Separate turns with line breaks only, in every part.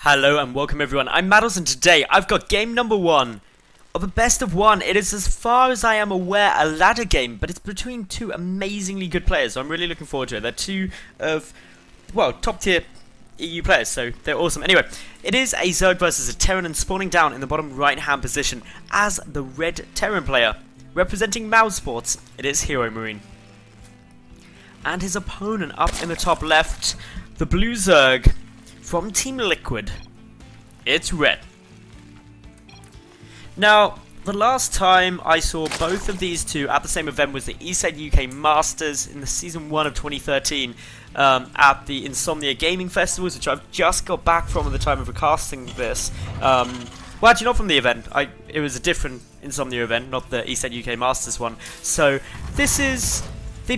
Hello and welcome everyone, I'm Madals and today I've got game number 1 of a best of 1. It is, as far as I am aware, a ladder game, but it's between two amazingly good players, so I'm really looking forward to it. They're two of, well, top tier EU players, so they're awesome. Anyway, it is a Zerg versus a Terran, and spawning down in the bottom right hand position as the red Terran player. Representing Mouse Sports, it is HeroMarine. And his opponent up in the top left, the blue Zerg from Team Liquid, it's red. Now, the last time I saw both of these two at the same event was the Eastside UK Masters in the Season 1 of 2013 at the Insomnia Gaming Festivals, which I've just got back from at the time of recasting this. Well, actually not from the event, it was a different Insomnia event, not the Eastside UK Masters one. So, this is...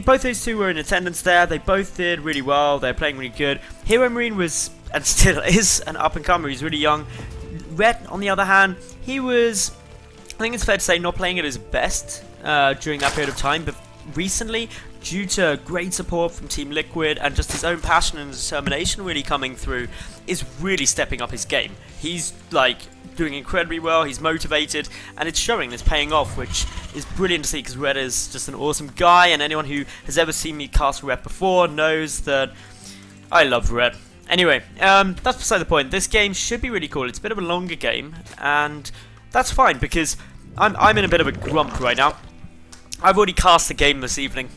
both those two were in attendance there, they both did really well, they're playing really good. HeroMarine was, and still is, an up-and-comer, he's really young. Red, on the other hand, he was, I think it's fair to say, not playing at his best during that period of time, but recently, due to great support from Team Liquid and just his own passion and determination really coming through, is really stepping up his game. He's, like, doing incredibly well, he's motivated, and it's showing, it's paying off, which is brilliant to see, because Red is just an awesome guy, and anyone who has ever seen me cast Red before knows that I love Red. Anyway, that's beside the point. This game should be really cool. It's a bit of a longer game, and that's fine, because I'm in a bit of a grump right now. I've already cast the game this evening,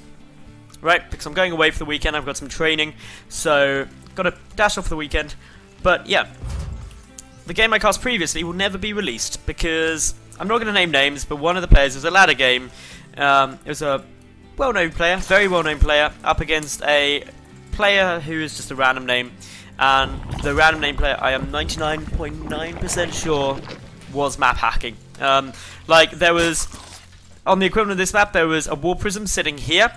right, because I'm going away for the weekend, I've got some training, so got to dash off for the weekend, but yeah. The game I cast previously will never be released because I'm not going to name names, but one of the players, it was a ladder game. It was a well-known player, very well-known player, up against a player who is just a random name. And the random name player, I am 99.9% sure, was map hacking. Like, there was, on the equivalent of this map, there was a wall prism sitting here.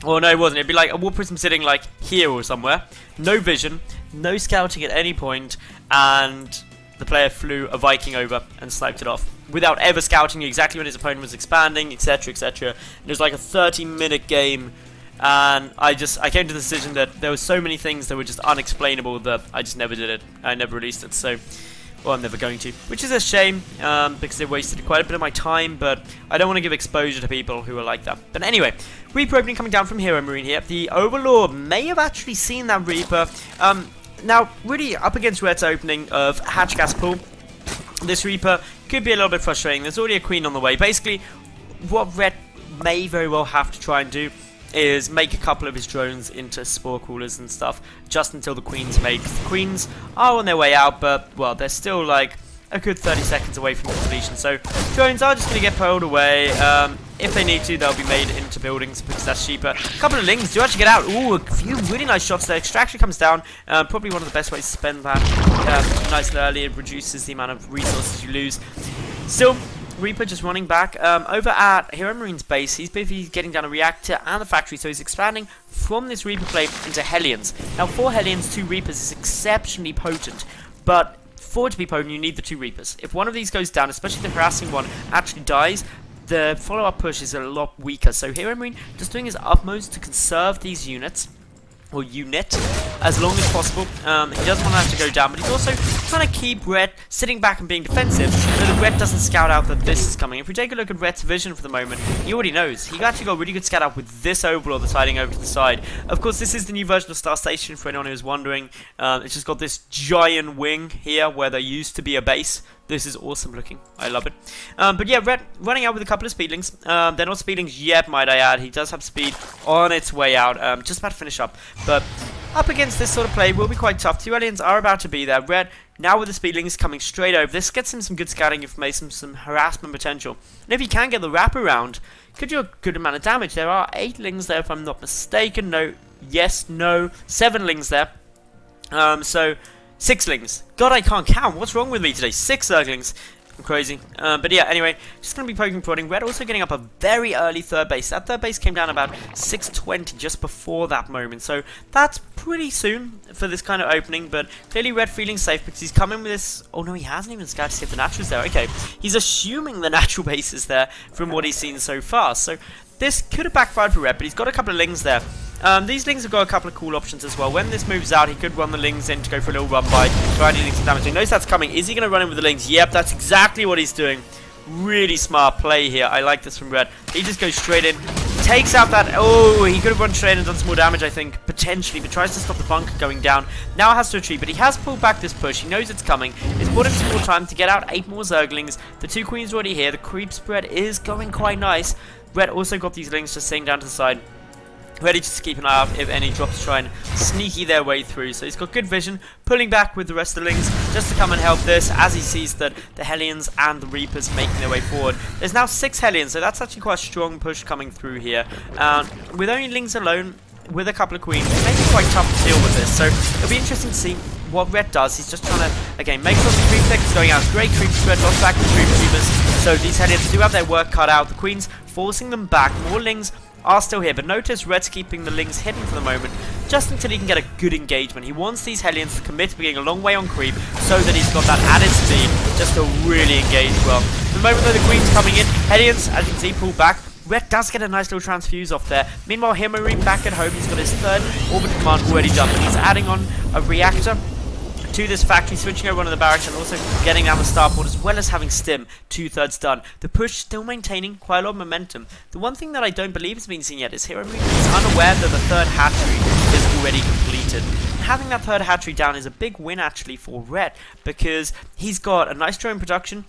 Or no, it wasn't. It'd be like a wall prism sitting like here or somewhere. No vision, no scouting at any point, and the player flew a Viking over and sniped it off without ever scouting exactly when his opponent was expanding, etc, etc. It was like a 30-minute game, and I came to the decision that there were so many things that were just unexplainable that I just never did it. I never released it, so... well, I'm never going to, which is a shame, because it wasted quite a bit of my time, but I don't want to give exposure to people who are like that. But anyway, Reaper opening coming down from HeroMarine here. The Overlord may have actually seen that Reaper. Now, really up against Red's opening of Hatch Gas Pool, this Reaper could be a little bit frustrating. There's already a Queen on the way. Basically, what Red may very well have to try and do is make a couple of his drones into spore coolers and stuff just until the Queen's made. The Queens are on their way out, but, well, they're still like a good 30 seconds away from completion, so drones are just going to get pulled away. If they need to, they'll be made into buildings because that's cheaper. A couple of lings do actually get out. Ooh, a few really nice shots there. Extraction comes down, probably one of the best ways to spend that nice and early. It reduces the amount of resources you lose. Still, Reaper just running back. Over at HeroMarine's base, he's basically getting down a reactor and a factory, so he's expanding from this Reaper plate into Hellions. Now, 4 Hellions, 2 Reapers is exceptionally potent, but for it to be potent, you need the 2 Reapers. If one of these goes down, especially the harassing one, actually dies, the follow-up push is a lot weaker. So HeroMarine just doing his utmost to conserve these units, or unit, as long as possible. He doesn't want to have to go down, but he's also trying to keep Red sitting back and being defensive so that Red doesn't scout out that this is coming. If we take a look at Red's vision for the moment, he already knows. He actually got a really good scout out with this Overlord that's hiding over to the side. Of course, this is the new version of Star Station, for anyone who's wondering. It's just got this giant wing here where there used to be a base. This is awesome looking. I love it. But yeah, Red running out with a couple of speedlings. They're not speedlings yet, might I add. He does have speed on its way out. Just about to finish up. But up against this sort of play will be quite tough. 2 aliens are about to be there. Red, now with the speedlings coming straight over. This gets him some good scouting information, some harassment potential. And if he can get the wraparound, could do a good amount of damage. There are 8 lings there, if I'm not mistaken. No, yes, no. 7 lings there. So... 6 lings. God, I can't count. What's wrong with me today? 6 Zerglings. I'm crazy. But yeah, anyway, just going to be poking and prodding. Red also getting up a very early third base. That third base came down about 6:20 just before that moment. So that's pretty soon for this kind of opening. But clearly Red feeling safe because he's coming with this... oh no, he hasn't even scouted to see if the natural's there. Okay, he's assuming the natural base is there from what he's seen so far. So this could have backfired for Red, but he's got a couple of lings there. These Lings have got a couple of cool options as well. When this moves out, he could run the Lings in to go for a little run by, try dealing some damage. He knows that's coming. Is he going to run in with the Lings? Yep, that's exactly what he's doing. Really smart play here. I like this from Red. He just goes straight in, takes out that... Oh, he could have run straight in and done some more damage, I think, potentially, but tries to stop the bunker going down. Now has to retreat, but he has pulled back this push. He knows it's coming. It's bought him some more time to get out 8 more Zerglings. The 2 Queens already here. The creep spread is going quite nice. Red also got these Lings just sitting down to the side, ready to keep an eye out if any drops try and sneaky their way through. So he's got good vision, pulling back with the rest of the Lings just to come and help this as he sees that the Hellions and the Reapers making their way forward. There's now 6 Hellions, so that's actually quite a strong push coming through here. With only Lings alone, with a couple of Queens, it may be quite tough to deal with this. So it'll be interesting to see what Red does. He's just trying to, again, make sure the creep deck is going out. Great creep spread, lost back the creep tubers. So these Hellions do have their work cut out. The Queens forcing them back. More Lings are still here, but notice Red's keeping the Lings hidden for the moment, just until he can get a good engagement. He wants these Hellions to commit to being a long way on creep, so that he's got that added speed, just to really engage well. The moment though the Queen's coming in, Hellions, as you can see, pull back. Red does get a nice little transfuse off there. Meanwhile, HeroMarine back at home, he's got his 3rd orbit command already done, but he's adding on a reactor to this factory, switching over one of the barracks and also getting down the starport, as well as having Stim 2/3 done. The push still maintaining quite a lot of momentum. The one thing that I don't believe has been seen yet is HeroMarine is unaware that the 3rd hatchery is already completed. Having that 3rd hatchery down is a big win actually for Red, because he's got a nice drone production.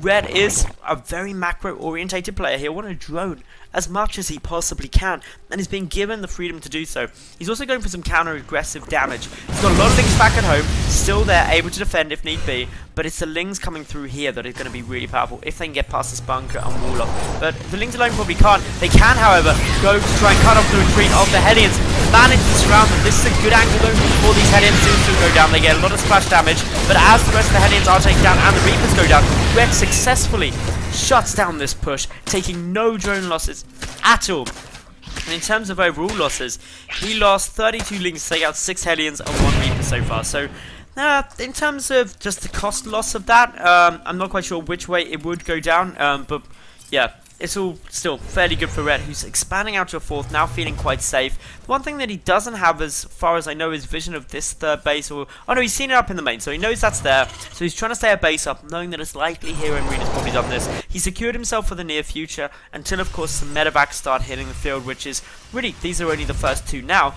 Red is a very macro orientated player. He'll want to drone as much as he possibly can, and is being given the freedom to do so. He's also going for some counter-aggressive damage. He's got a lot of Lings back at home, still there, able to defend if need be, but it's the Lings coming through here that are going to be really powerful if they can get past this bunker and wall off. But the Lings alone probably can't. They can, however, go to try and cut off the retreat of the Hellions. Manage to surround them. This is a good angle though for these Hellions to go down. They get a lot of splash damage, but as the rest of the Hellions are taken down and the Reapers go down, Red successfully shuts down this push, taking no drone losses at all. And in terms of overall losses, he lost 32 Lings to take out 6 Hellions and 1 Reaper so far. So in terms of just the cost loss of that, I'm not quite sure which way it would go down, but yeah, it's all still fairly good for Red, who's expanding out to a 4th, now feeling quite safe. The one thing that he doesn't have, as far as I know, is vision of this 3rd base, or... Oh no, he's seen it up in the main, so he knows that's there. So he's trying to stay a base up, knowing that it's likely HeroMarine has probably done this. He secured himself for the near future, until of course some medevacs start hitting the field, which is really, these are only the first 2 now.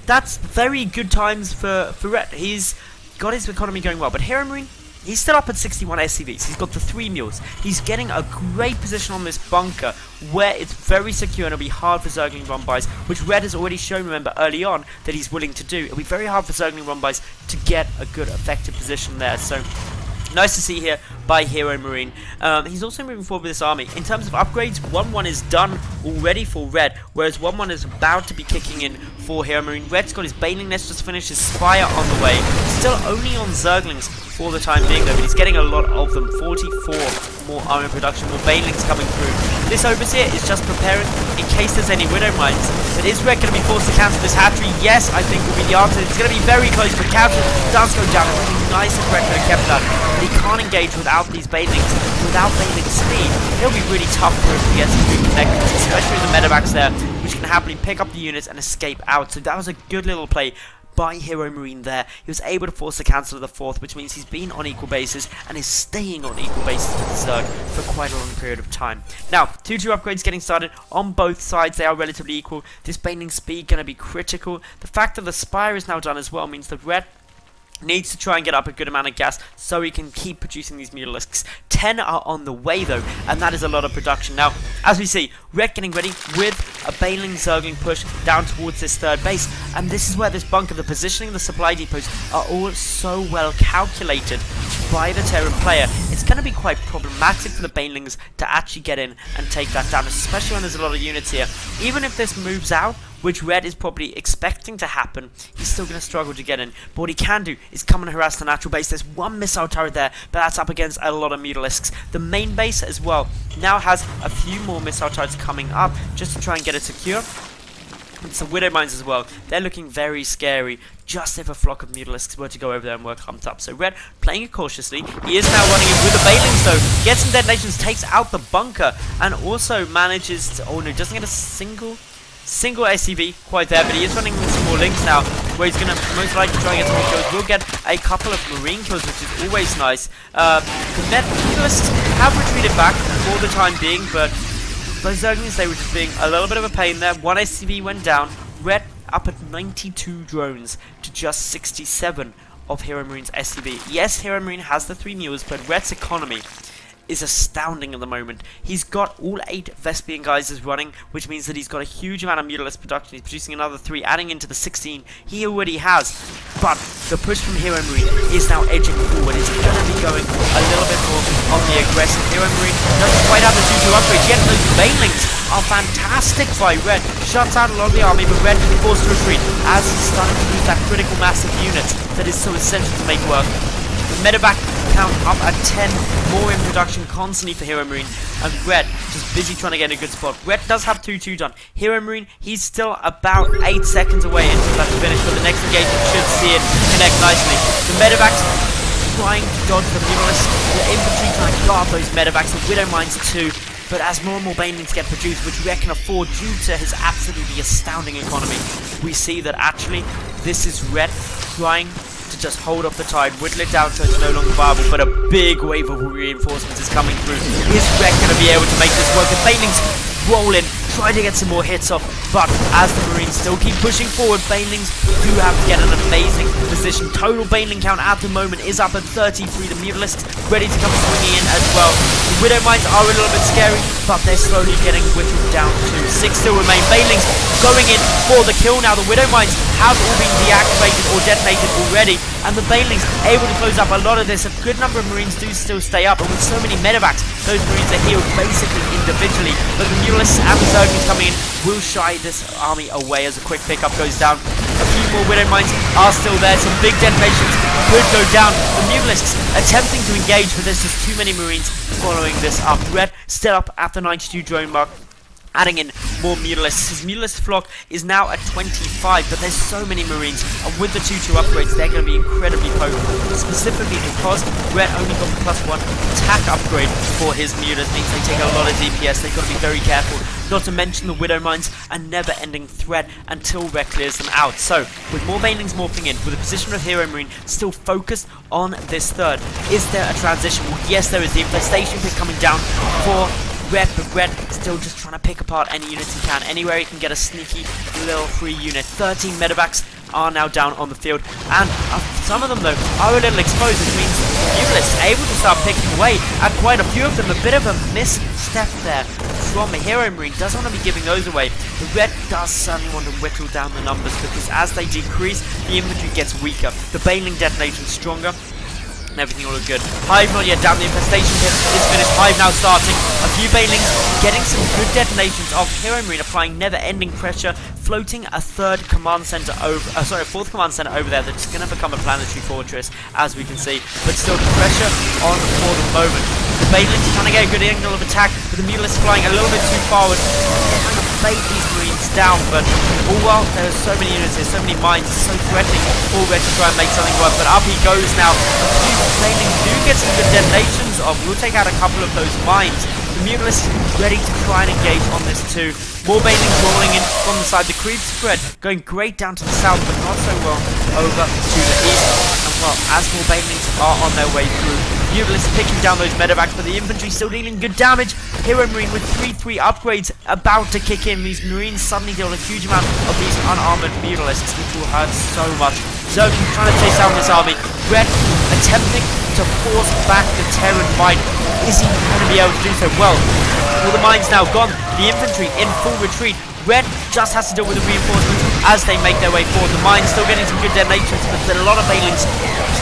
That's very good times for Red. He's got his economy going well, but HeroMarine, he's still up at 61 SCVs. He's got the 3 mules. He's getting a great position on this bunker where it's very secure and it'll be hard for Zergling run-bys, which Red has already shown, remember, early on that he's willing to do. It'll be very hard for Zergling run-bys to get a good, effective position there. So nice to see here by HeroMarine. He's also moving forward with this army. In terms of upgrades, 1-1 is done already for Red, whereas 1-1 is about to be kicking in for HeroMarine. Red's got his Baneling Nest just finished, his Spire on the way. Still only on Zerglings for the time being though, but he's getting a lot of them. 44 more armor production, more Banelings coming through. This Overseer is just preparing in case there's any Widow Mines. But is Red going to be forced to cancel this hatchery? Yes, I think will be the answer. It's going to be very close, but cancel does go down. It's really nice and correct and kept that. But he can't engage without these Banelings, without Baneling speed. It'll be really tough for him to get some good connections, especially with the medevacs there, which can happily pick up the units and escape out. So that was a good little play by HeroMarine there. He was able to force a cancel of the 4th, which means he's been on equal bases and is staying on equal bases with Zerg for quite a long period of time. Now, 2-2 upgrades getting started on both sides. They are relatively equal. This Baneling speed going to be critical. The fact that the Spire is now done as well means that Red needs to try and get up a good amount of gas so he can keep producing these Mutalisks. 10 are on the way though, and that is a lot of production. Now, as we see, Red getting ready with a Baneling Zergling push down towards this 3rd base, and this is where this bunker, the positioning, the supply depots are all so well calculated by the Terran player. It's going to be quite problematic for the Banelings to actually get in and take that down, especially when there's a lot of units here. Even if this moves out, which Red is probably expecting to happen, he's still going to struggle to get in. But what he can do is come and harass the natural base. There's 1 missile turret there, but that's up against a lot of Mutalisks. The main base as well now has a few more missile turrets coming up just to try and get it secure. And some Widow Mines as well. They're looking very scary, just if a flock of Mutalisks were to go over there and work humped up. So Red playing it cautiously. He is now running in with the Banelings though. Gets some detonations, takes out the bunker, and also manages to... Oh no, doesn't get a single single SCV quite there, but he is running with some more links now, where he's going to most likely try and get some more kills. We'll get a couple of Marine kills, which is always nice. The Madals have retreated back for the time being, but those Zerglings, they were just being a little bit of a pain there. One SCV went down. Red up at 92 drones to just 67 of HeroMarine's SCV. Yes, HeroMarine has the 3 mules, but Red's economy is astounding at the moment. He's got all 8 Vespian geysers running, which means that he's got a huge amount of Mutalisk production. He's producing another 3, adding into the 16 he already has. But the push from HeroMarine is now edging forward. It's going to be going a little bit more on the aggressive. HeroMarine doesn't quite have the 2-2 upgrades yet. Those Banelings are fantastic by Red. Shuts out a lot of the army, but Red is forced to retreat as he's starting to lose that critical mass of units that is so essential to make work. Medevac count up at 10, more in production constantly for HeroMarine, and Red just busy trying to get a good spot. Red does have 2-2 done. HeroMarine, he's still about 8 seconds away until that's finished, but the next engagement should see it connect nicely. The Medevac's trying to dodge the Mutalisk, the infantry trying to guard those Medevacs, the Widow Mines too. But as more and more Banelings get produced, which Red can afford due to his absolutely astounding economy, we see that actually this is Red trying to just hold up the tide, whittle it down so it's no longer viable, but a big wave of reinforcements is coming through. Is Red going to be able to make this work? The Banelings roll in, try to get some more hits off, but as the Marines still keep pushing forward, Banelings do have to get an amazing position. Total Baneling count at the moment is up at 33. The Mutalisks ready to come swinging in as well. The Widow Mines are a little bit scary, but they're slowly getting whittled down to 6 still remain. Banelings going in for the kill now. The Widow Mines have all been deactivated or detonated already, and the Banelings able to close up a lot of this. A good number of Marines do still stay up, and with so many Medevacs, those Marines are healed basically individually, but the Mutalisks and the Zerglings coming in will shy this army away as a quick pickup goes down. A few more Widow Mines are still there. Some big detonations could go down. The Mutalisks attempting to engage, but there's just too many Marines following this up. Red still up at the 92 drone mark, adding in more Mutalisks. His Mutalisk flock is now at 25, but there's so many Marines, and with the 2-2 upgrades, they're going to be incredibly potent, specifically because Red only got the +1 attack upgrade for his Mutalisks. Means they take a lot of DPS. They've got to be very careful, not to mention the Widow Mines, a never-ending threat until Red clears them out. So, with more Banelings morphing in, with the position of HeroMarine still focused on this third, is there a transition? Well, yes, there is. The infestation pit coming down for Red, but Red still just trying to pick apart any units he can. Anywhere he can get a sneaky little free unit. 13 Medevacs are now down on the field, and some of them though are a little exposed, which means Mutalisks able to start picking away at quite a few of them. A bit of a misstep there from HeroMarine. Doesn't want to be giving those away. The Red does certainly want to whittle down the numbers, because as they decrease, the infantry gets weaker. The Baneling detonation stronger, and everything will look good. Hive not yet down. The infestation pit is finished. Hive now starting. A few Banelings getting some good detonations of HeroMarine, applying never-ending pressure, floating a fourth command center over there that's going to become a planetary fortress, as we can see. But still, pressure on for the moment. The Banelings trying to get a good angle of attack, but the Mutalisks flying a little bit too forward, trying to bait these Marines down. But all while there are so many units, there's so many mines, it's so threatening already to try and make something work. But up he goes now. A few Banelings do get some good detonations off. We'll take out a couple of those mines. The Mutalisks ready to try and engage on this too. More Banelings rolling in from the side. The creep spread going great down to the south, but not so well over to the east. And well, as more Banelings are on their way through, Mutalisks picking down those Medevacs, but the infantry still dealing good damage. HeroMarine with 3-3 upgrades about to kick in. These Marines suddenly deal a huge amount of these unarmored Mutalisks, which will hurt so much. Zerglings trying to chase down this army. Red attempting to force back the Terran Might. Is he going to be able to do so? Well, all the mines now gone. The infantry in full retreat. Red just has to deal with the reinforcements as they make their way forward. The mines still getting some good detonations, but there's a lot of Banelings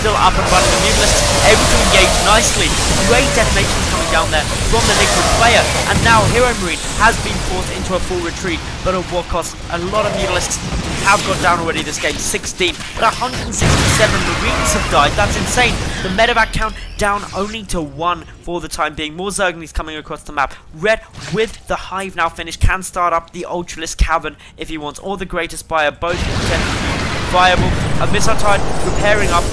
still up and running. The Mutalisks able to engage nicely. Great detonations coming down there from the Liquid player, and now HeroMarine has been forced into a full retreat, but at what cost? A lot of Mutalisks have gone down already this game, 16, but 167 Marines have died. That's insane. The Medevac count down only to 1 for the time being. More Zerglings coming across the map. Red, with the Hive now finished, can start up the Ultralisk Cavern if he wants, or the Greater Spire, both potentially viable. A missile tide repairing up,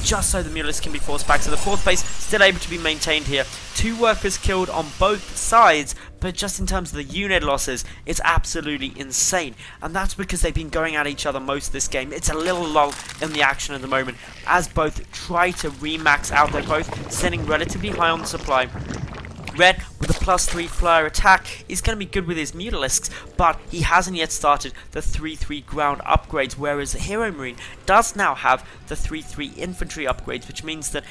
just so the Mutalisks can be forced back. So the fourth base still able to be maintained here. 2 workers killed on both sides, but just in terms of the unit losses, it's absolutely insane. And that's because they've been going at each other most of this game. It's a little lull in the action at the moment, as both try to remax out. They're both sitting relatively high on the supply. Red, with a +3 flyer attack, is going to be good with his Mutalisks, but he hasn't yet started the 3-3 ground upgrades, whereas HeroMarine does now have the 3-3 infantry upgrades, which means that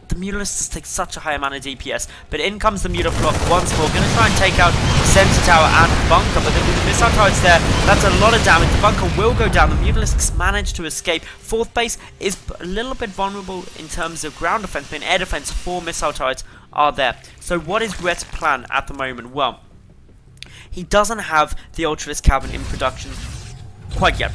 the Mutalisks take such a high amount of DPS. But in comes the Mutaflock once more, going to try and take out the Center Tower and Bunker, but with the missile turrets there, that's a lot of damage. The Bunker will go down. The Mutalisks manage to escape. Fourth base is a little bit vulnerable in terms of ground defense, but in air defense, 4 missile turrets are there. So what is Red's plan at the moment? Well, he doesn't have the Ultralisk Cavern in production quite yet.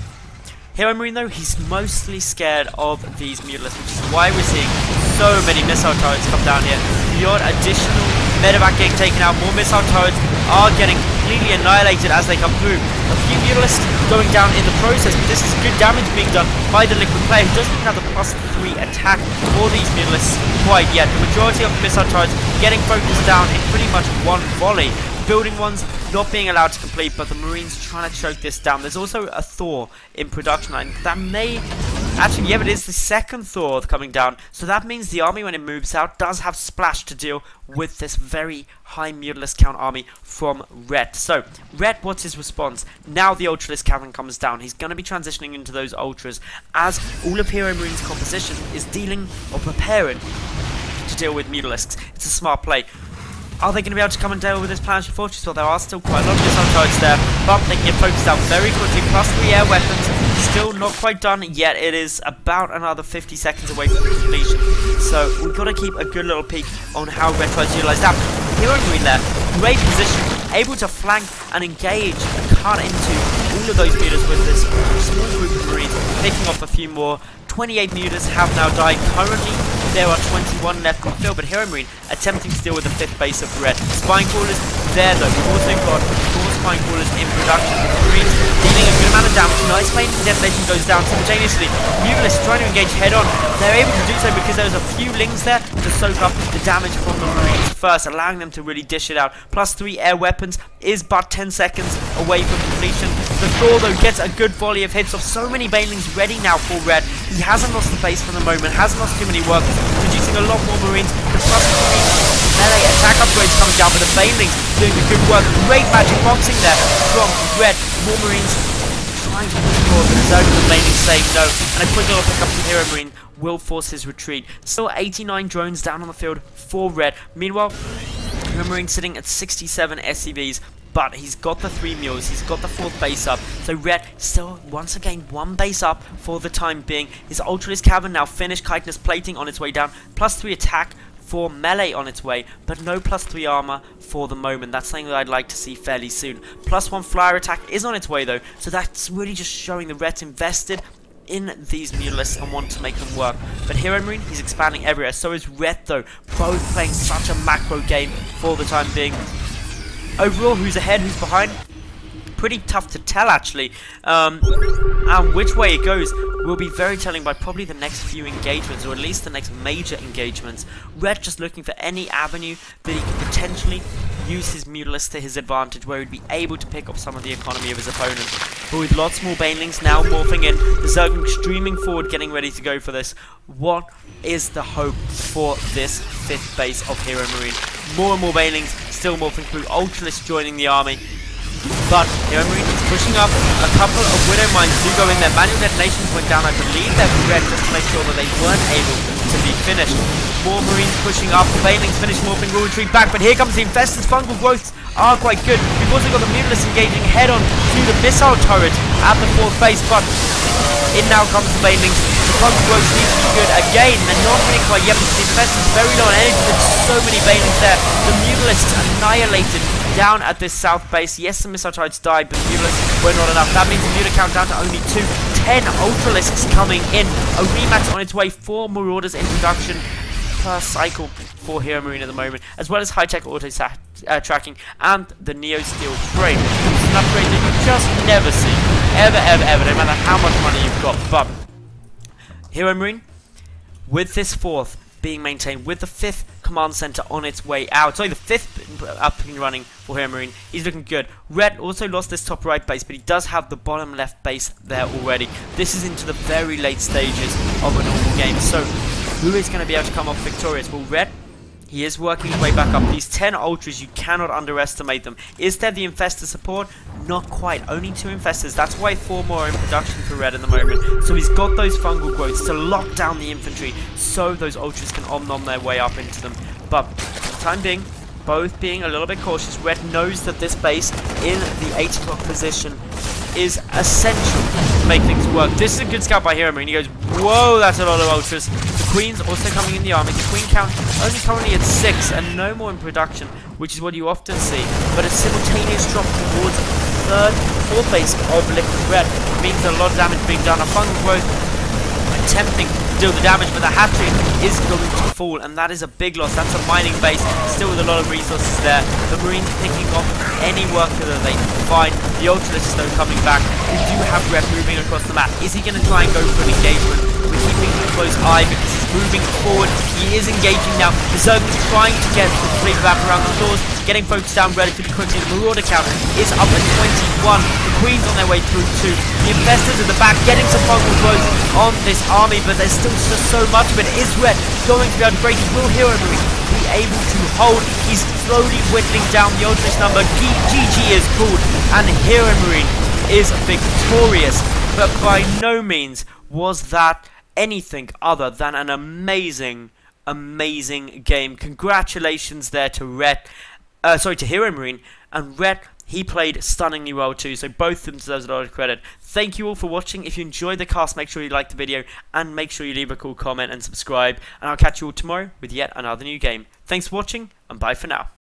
HeroMarine, though, he's mostly scared of these Mutalisks, which is why we're seeing so many missile turrets come down here. The odd additional medevac getting taken out, more missile turrets are getting completely annihilated as they come through. A few Mutalisks going down in the process, but this is good damage being done by the Liquid player, who doesn't even have the +3 attack for these Mutalisks quite yet. The majority of the missile turrets getting focused down in pretty much one volley. Building ones not being allowed to complete, but the Marines trying to choke this down. There's also a Thor in production line. That may... Actually, yeah, but it is the second Thor coming down. So that means the army, when it moves out, does have Splash to deal with this very high Mutalisk count army from Red. So, Red, what's his response? Now the Ultralisk Cavern comes down. He's going to be transitioning into those Ultras, as all of HeroMarine's composition is dealing or preparing to deal with Mutalisks. It's a smart play. Are they going to be able to come and deal with this Planetary Fortress? Well, there are still quite a lot of missile turrets there, but they can get focused out very quickly. +3 air weapons, still not quite done yet. It is about another 50 seconds away from completion. So we've got to keep a good little peek on how Red tries to utilize that. HeroMarine there, great position, able to flank and engage and cut into all of those mutas with this small group of Marines, picking off a few more. 28 mutas have now died. Currently, there are 21 left in the field, but HeroMarine attempting to deal with the 5th base of Red. Spine Crawlers there, though. We've also got 4 Spine Crawlers in production. The Marines dealing a good amount of damage. Nice main detonation goes down simultaneously. Mutalisks trying to engage head on. They're able to do so because there's a few lings there to soak up the damage from the Marines first, allowing them to really dish it out. +3 air weapons is but 10 seconds away from completion. The Thor, though, gets a good volley of hits off. So many Banelings ready now for Red. He hasn't lost the base for the moment, hasn't lost too many workers, producing a lot more Marines. The +3 melee attack upgrades coming down, but the Banelings doing the good work. Great magic boxing there from Red. More Marines trying to push forward, but Zerg and the Banelings saying no. And a quick little pickup from HeroMarine will force his retreat. Still 89 drones down on the field for Red. Meanwhile, HeroMarine sitting at 67 SCVs. But he's got the 3 mules, he's got the 4th base up. So Red still, once again, 1 base up for the time being. His Ultralisk Cavern now finished, chitinous plating on its way down. +3 attack for melee on its way, but no +3 armor for the moment. That's something that I'd like to see fairly soon. +1 flyer attack is on its way though, so that's really just showing the Red's invested in these Mutalisks and want to make them work. But HeroMarine, he's expanding everywhere. So is Red though, both playing such a macro game for the time being. Overall, who's ahead, who's behind? Pretty tough to tell, actually. And which way it goes will be very telling by probably the next few engagements, or at least the next major engagements. Red just looking for any avenue that he could potentially use his Mutalisk to his advantage, where he'd be able to pick up some of the economy of his opponent. But with lots more Banelings now morphing in, the Zerg streaming forward, getting ready to go for this. What is the hope for this 5th base of HeroMarine? More and more Banelings still morphing through, Ultralisk joining the army. But HeroMarine is pushing up. A couple of Widow Mines do go in there. Manual detonations went down, I believe they're Red, just to make sure that they weren't able to be finished. More Marines pushing up. The Banelings finished morphing, will retreat back, but here comes the Infestors. Fungal growths are quite good. We've also got the Mutalisks engaging head on to the missile turret at the 4th base, but in now comes the Banelings. The fungal growths need to be good again. They're not winning quite yet, but the Infestors very low on energy. There's so many Banelings there. The Mutalisks annihilated down at this south base. Yes, the missile turrets died, but the Mutalisks were not enough. That means the Muta count down to only 2. 10 Ultralisks coming in. A rematch on its way. 4 Marauders in production per cycle for HeroMarine at the moment, as well as high-tech auto tracking and the Neo Steel frame. It's an upgrade that you just never see. Ever, no matter how much money you've got. But HeroMarine, with this 4th, being maintained with the 5th command center on its way out. Sorry, the 5th up and running for HeroMarine. He's looking good. Red also lost this top right base, but he does have the bottom left base there already. This is into the very late stages of a normal game. So who is going to be able to come off victorious? Well, Red, he is working his way back up. These 10 Ultras, you cannot underestimate them. Is there the Infestor support? Not quite. Only 2 Infestors. That's why 4 more are in production for Red at the moment. So he's got those fungal growths to lock down the infantry so those Ultras can om-nom their way up into them. But for the time being, both being a little bit cautious. Red knows that this base in the 8 o'clock position is essential to make things work. This is a good scout by HeroMarine. He goes, whoa, that's a lot of Ultras. The Queen's also coming in the army. The Queen count only currently at 6 and no more in production, which is what you often see. But a simultaneous drop towards the 3rd, 4th base of Liquid Red means that a lot of damage being done. A fungal growth attempting to deal the damage, but the hatchery is going to fall, and that is a big loss. That's a mining base, still with a lot of resources there. The Marines picking off any worker that they can find. The Ultralists though coming back. We do have Red moving across the map. Is he going to try and go for an engagement? We're keeping a close eye because he's moving forward. He is engaging now. The Zerg's trying to get the fleet wrap around the doors, getting focused down relatively quickly. The Marauder count is up at 21. The Queen's on their way through too. The Infestors at the back getting some fungal growth on this army, but there's still just so much of it. Is Red going to be able to break it? Will HeroMarine be able to hold? He's slowly whittling down the Ultras number. GG is called, and HeroMarine is victorious. But by no means was that anything other than an amazing game. Congratulations there to HeroMarine, and Red, he played stunningly well too, so both of them deserve a lot of credit. Thank you all for watching. If you enjoyed the cast, make sure you like the video and make sure you leave a cool comment and subscribe, and I'll catch you all tomorrow with yet another new game. Thanks for watching, and bye for now.